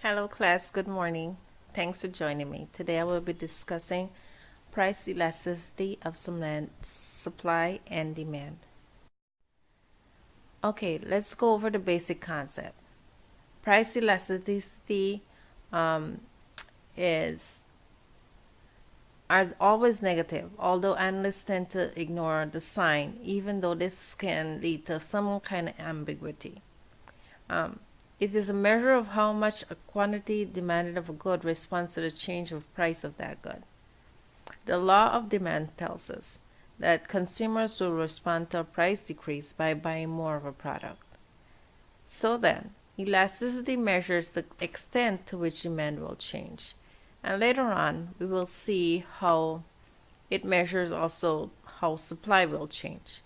Hello class, good morning. Thanks for joining me. Today I will be discussing price elasticity of some land supply and demand. Okay, let's go over the basic concept. Price elasticity um, is are always negative, although analysts tend to ignore the sign, even though this can lead to some kind of ambiguity. Um, it is a measure of how much a quantity demanded of a good responds to the change of price of that good. The law of demand tells us that consumers will respond to a price decrease by buying more of a product. So then, elasticity measures the extent to which demand will change. And later on, we will see how it measures also how supply will change.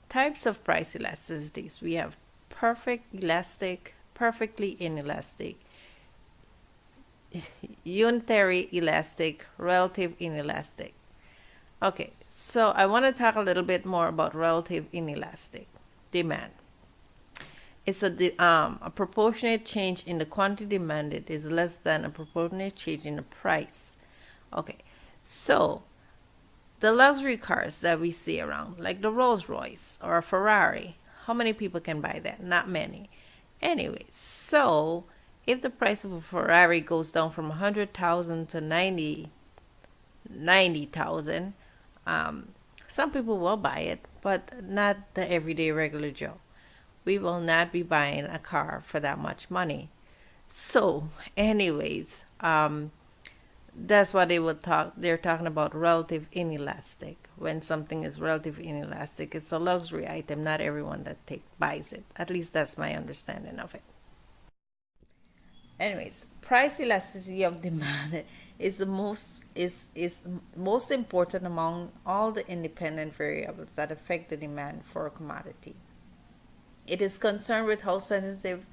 Types of price elasticities. We have perfect elastic, perfectly inelastic, unitary elastic, relative inelastic. Okay, so I want to talk a little bit more about relative inelastic demand. It's a proportionate change in the quantity demanded is less than a proportionate change in the price. Okay, so the luxury cars that we see around, like the Rolls Royce or a Ferrari, how many people can buy that? Not many. Anyway, so if the price of a Ferrari goes down from 100,000 to 90,000, um, some people will buy it, but not the everyday regular Joe. We will not be buying a car for that much money. So, anyways, that's what they would talk. They're talking about relative inelastic. When something is relative inelastic, it's a luxury item. Not everyone that buys it. At least that's my understanding of it. Anyways, price elasticity of demand is most important among all the independent variables that affect the demand for a commodity. It is concerned with how sensitive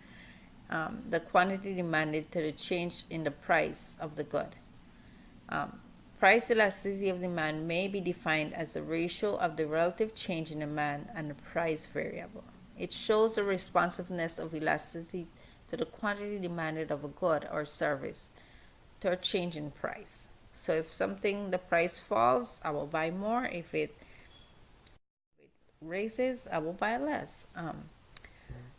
the quantity demanded to the change in the price of the good. Um, Price elasticity of demand may be defined as the ratio of the relative change in demand and the price variable. It shows the responsiveness of elasticity to the quantity demanded of a good or service to a change in price. So if something the price falls, I will buy more. If it raises, I will buy less.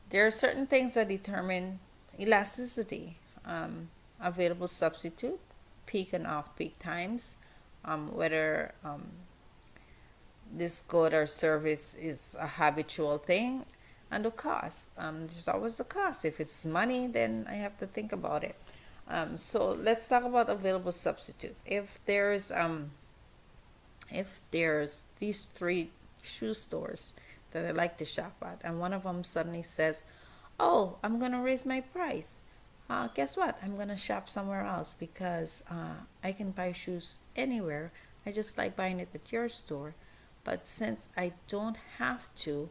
There are certain things that determine elasticity. Available substitute, peak and off-peak times, whether this good or service is a habitual thing, and the cost. There's always the cost. If it's money, then I have to think about it. So let's talk about available substitute. If there's these three shoe stores that I like to shop at, and one of them suddenly says, "Oh, I'm gonna raise my price." Guess what? I'm gonna shop somewhere else because I can buy shoes anywhere. I just like buying it at your store, but since I don't have to,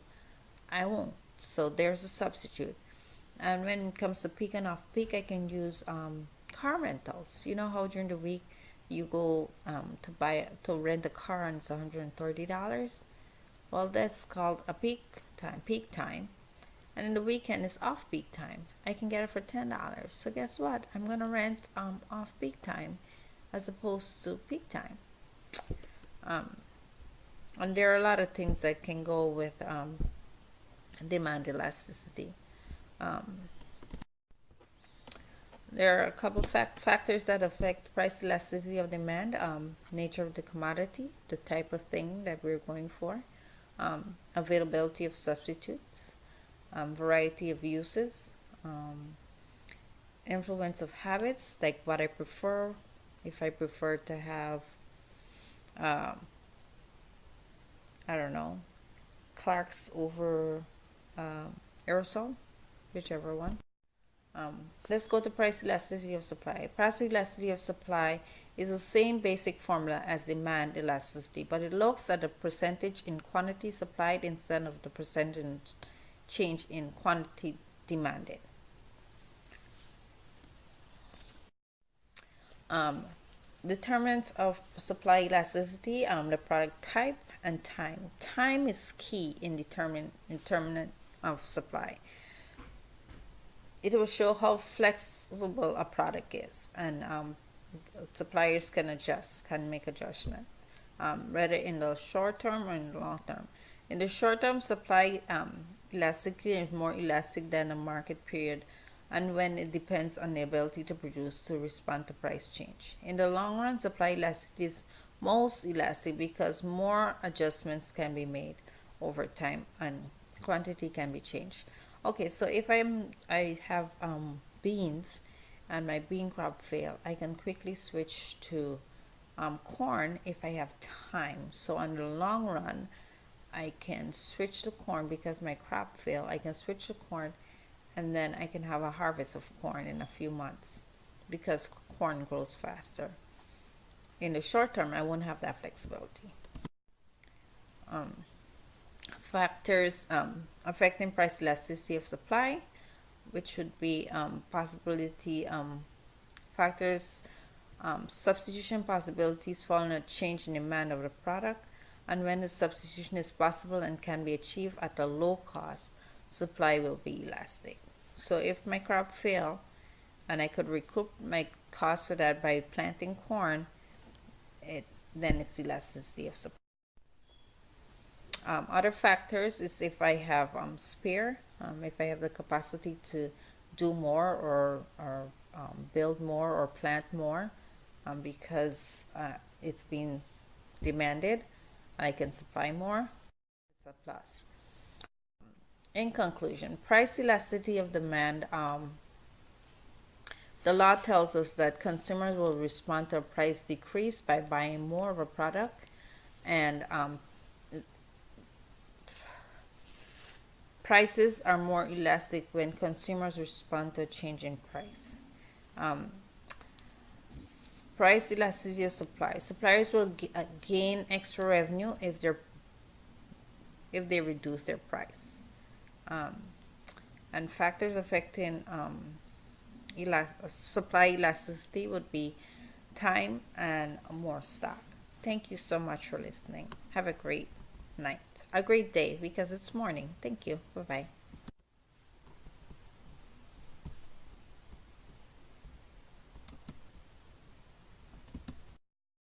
I won't. So there's a substitute. And when it comes to peak and off peak, I can use car rentals. You know how during the week you go to rent a car and it's $130. Well, that's called a peak time. Peak time. And in the weekend is off peak time. I can get it for $10. So guess what? I'm gonna rent off peak time as opposed to peak time. Um, and there are a lot of things that can go with demand elasticity. Um, there are a couple factors that affect price elasticity of demand: nature of the commodity, the type of thing that we're going for, availability of substitutes, variety of uses, influence of habits, like what I prefer. If I prefer to have, um, I don't know, Clark's over aerosol, whichever one. Let's go to price elasticity of supply. Price elasticity of supply is the same basic formula as demand elasticity, but it looks at the percentage in quantity supplied instead of the percentage change in quantity demanded. Um, Determinants of supply elasticity, the product type and time. Time is key in determinant of supply. it will show how flexible a product is, and suppliers can adjust, can make adjustment, whether in the short term or in the long term. In the short term, supply elasticity is more elastic than the market period, and when it depends on the ability to produce to respond to price change. In the long run, supply elasticity is most elastic because more adjustments can be made over time and quantity can be changed. Okay, so if I have beans and my bean crop fail, I can quickly switch to corn if I have time. So on the long run, I can switch to corn because my crop failed. I can switch to corn, and then I can have a harvest of corn in a few months because corn grows faster. In the short term, I won't have that flexibility. Um, Factors affecting price elasticity of supply, which would be possibility factors, substitution possibilities following a change in demand of the product, and when the substitution is possible and can be achieved at a low cost, supply will be elastic. So if my crop fail and I could recoup my cost for that by planting corn, then it's elasticity of supply. Other factors is if I have spare, if I have the capacity to do more or build more or plant more, because it's been demanded, I can supply more. It's a plus. In conclusion, price elasticity of demand. The law tells us that consumers will respond to a price decrease by buying more of a product, and prices are more elastic when consumers respond to a change in price. Um, Price elasticity of supply. Suppliers will gain extra revenue if they reduce their price. Um, and factors affecting supply elasticity would be time and more stock. Thank you so much for listening. Have a great night, a great day because it's morning. Thank you. Bye bye.